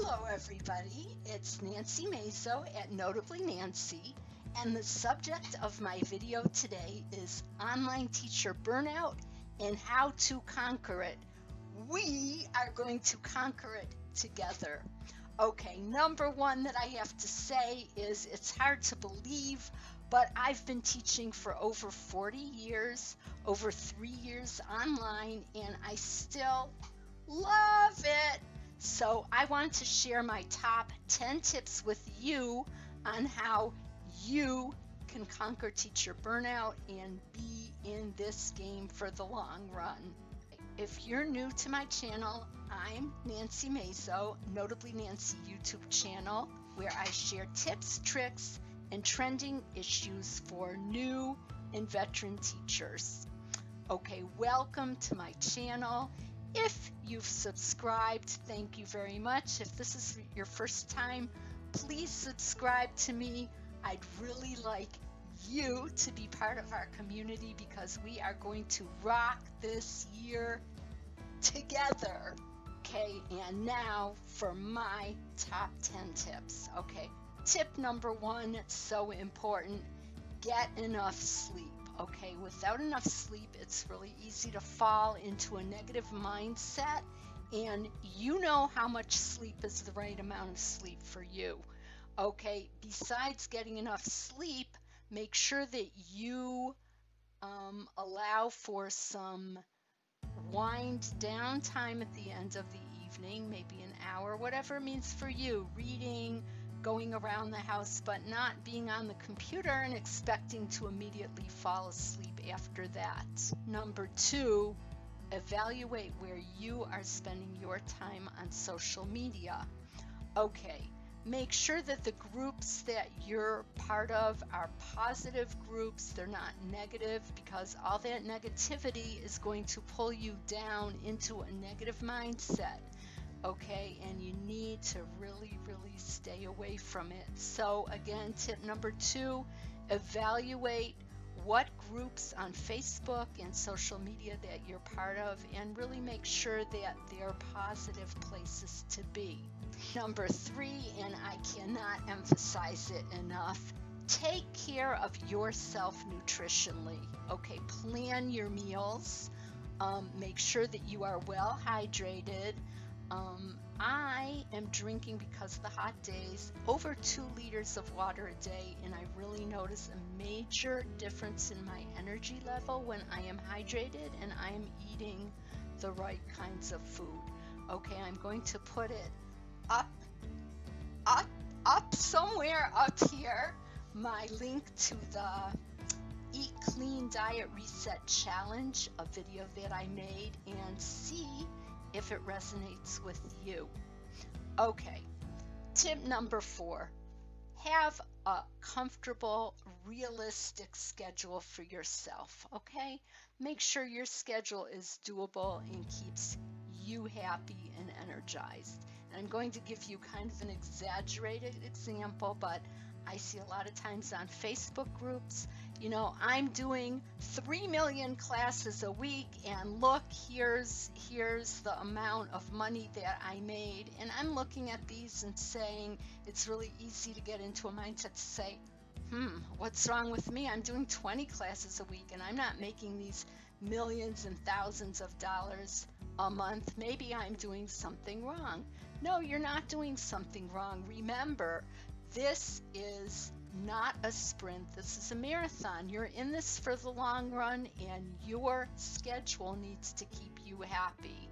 Hello everybody, it's Nancy Mazo at Notably Nancy, and the subject of my video today is online teacher burnout and how to conquer it. We are going to conquer it together. Okay, number one that I have to say is it's hard to believe, but I've been teaching for over 40 years, over 3 years online, and I still love it. So I want to share my top 10 tips with you on how you can conquer teacher burnout and be in this game for the long run. If you're new to my channel, I'm Nancy Mazo, Notably Nancy YouTube channel, where I share tips, tricks, and trending issues for new and veteran teachers. Okay, welcome to my channel. If you've subscribed, thank you very much. If this is your first time, please subscribe to me. I'd really like you to be part of our community because we are going to rock this year together. Okay, and now for my top 10 tips. Okay, tip number one, so important, get enough sleep. Okay, without enough sleep, it's really easy to fall into a negative mindset, and you know how much sleep is the right amount of sleep for you. Okay, besides getting enough sleep, make sure that you allow for some wind down time at the end of the evening, maybe an hour, whatever it means for you, reading, going around the house, but not being on the computer and expecting to immediately fall asleep after that. Number two, evaluate where you are spending your time on social media. Okay, make sure that the groups that you're part of are positive groups, they're not negative, because all that negativity is going to pull you down into a negative mindset. Okay, and you need to really stay away from it. So again, tip number two, evaluate what groups on Facebook and social media that you're part of and really make sure that they're positive places to be. Number three, and I cannot emphasize it enough, take care of yourself nutritionally. Okay, plan your meals, make sure that you are well hydrated. I am drinking, because of the hot days, over 2 liters of water a day, and I really notice a major difference in my energy level when I am hydrated and I am eating the right kinds of food. Okay, I'm going to put it up somewhere up here, my link to the Eat Clean Diet Reset Challenge, a video that I made, and see if it resonates with you. Okay, tip number four, have a comfortable, realistic schedule for yourself. Okay, make sure your schedule is doable and keeps you happy and energized. And I'm going to give you kind of an exaggerated example, but I see a lot of times on Facebook groups, you know, I'm doing 3 million classes a week, and look, here's the amount of money that I made. And I'm looking at these and saying, it's really easy to get into a mindset to say, what's wrong with me? I'm doing 20 classes a week and I'm not making these millions and thousands of dollars a month. Maybe I'm doing something wrong. No, you're not doing something wrong. Remember, this is not a sprint. This is a marathon. You're in this for the long run, and your schedule needs to keep you happy.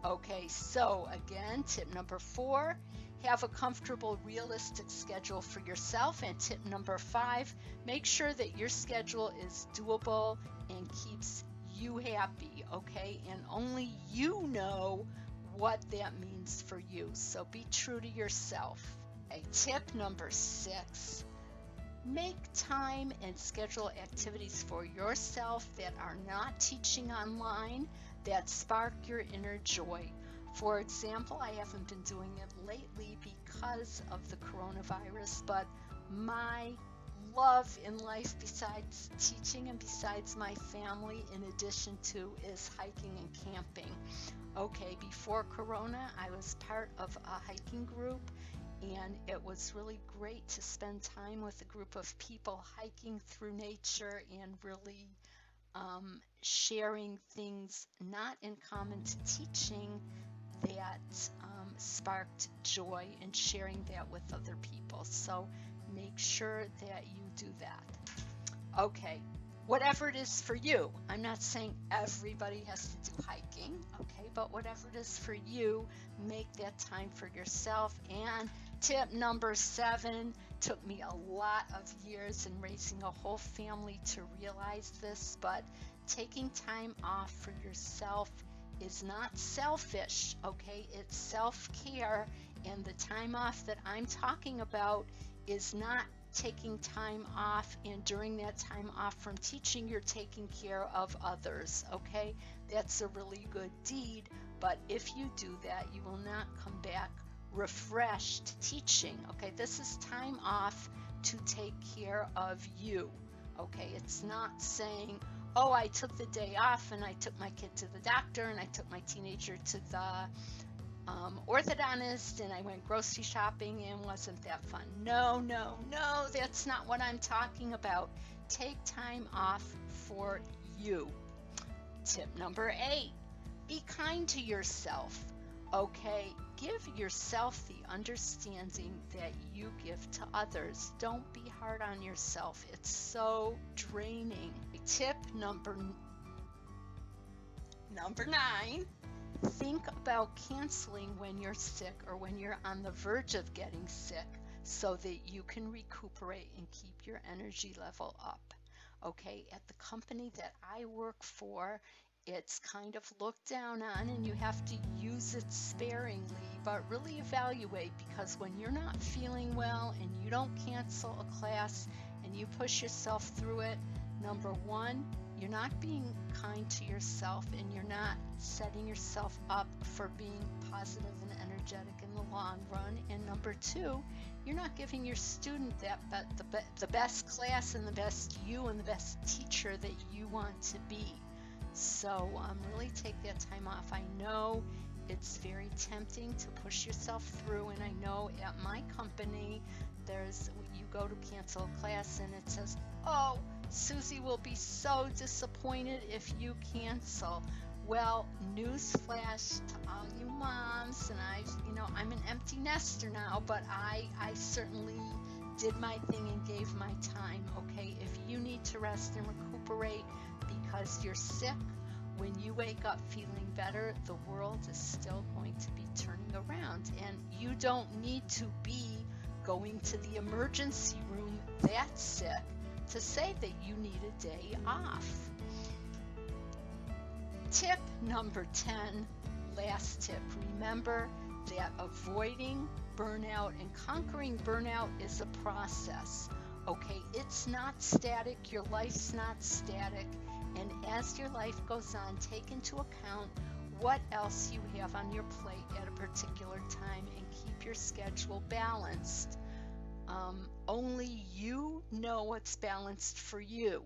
Okay, so again, tip number four, have a comfortable, realistic schedule for yourself. And tip number five, make sure that your schedule is doable and keeps you happy. Okay, and only you know what that means for you. So be true to yourself. Okay, tip number six, make time and schedule activities for yourself that are not teaching online, that spark your inner joy. For example, I haven't been doing it lately because of the coronavirus, but my love in life besides teaching and besides my family, in addition to, is hiking and camping. Okay, before Corona, I was part of a hiking group, and it was really great to spend time with a group of people hiking through nature and really sharing things not in common to teaching that sparked joy, and sharing that with other people. So make sure that you do that. Okay, whatever it is for you. I'm not saying everybody has to do hiking, okay, but whatever it is for you, make that time for yourself. And tip number 7, took me a lot of years in raising a whole family to realize this, but taking time off for yourself is not selfish, okay? It's self-care, and the time off that I'm talking about is not taking time off, and during that time off from teaching, you're taking care of others, okay? That's a really good deed, but if you do that, you will not come back refreshed teaching, okay? This is time off to take care of you, okay? It's not saying, oh, I took the day off and I took my kid to the doctor and I took my teenager to the orthodontist and I went grocery shopping and wasn't that fun. No, that's not what I'm talking about. Take time off for you. Tip number 8, be kind to yourself, okay? Give yourself the understanding that you give to others. Don't be hard on yourself. It's so draining. Tip number 9, think about canceling when you're sick or when you're on the verge of getting sick so that you can recuperate and keep your energy level up. Okay, at the company that I work for, it's kind of looked down on and you have to use it sparingly, but really evaluate, because when you're not feeling well and you don't cancel a class and you push yourself through it, number 1, you're not being kind to yourself and you're not setting yourself up for being positive and energetic in the long run. And number 2, you're not giving your student the best class and the best you and the best teacher that you want to be. So really take that time off. I know it's very tempting to push yourself through, and I know at my company you go to cancel a class and it says, oh, Susie will be so disappointed if you cancel. Well, newsflash to all you moms, and I'm an empty nester now, but I certainly did my thing and gave my time, okay? If you need to rest and recuperate because you're sick, when you wake up feeling better, the world is still going to be turning around, and you don't need to be going to the emergency room that sick to say that you need a day off. Tip number 10, last tip. Remember that avoiding burnout and conquering burnout is a process. Okay, it's not static. Your life's not static. And as your life goes on, take into account what else you have on your plate at a particular time and keep your schedule balanced. Only you know what's balanced for you,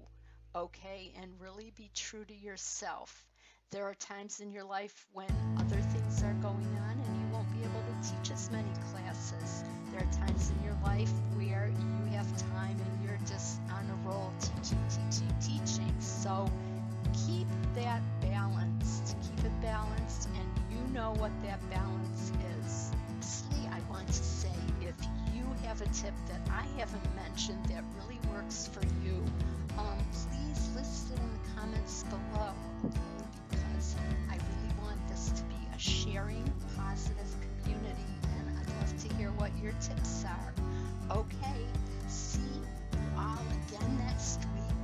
okay? And really be true to yourself. There are times in your life when other things are going on and you won't be able to teach as many classes. There are times in your life where you have time and you're just on a roll, teaching. So keep that balanced. Keep it balanced, and you know what that balance is. Lastly, I want to say, if you have a tip that I haven't mentioned that really works for you, please list it in the comments below, okay? Because I really want this to be a sharing, positive community, and I'd love to hear what your tips are. Okay, see you all again next week.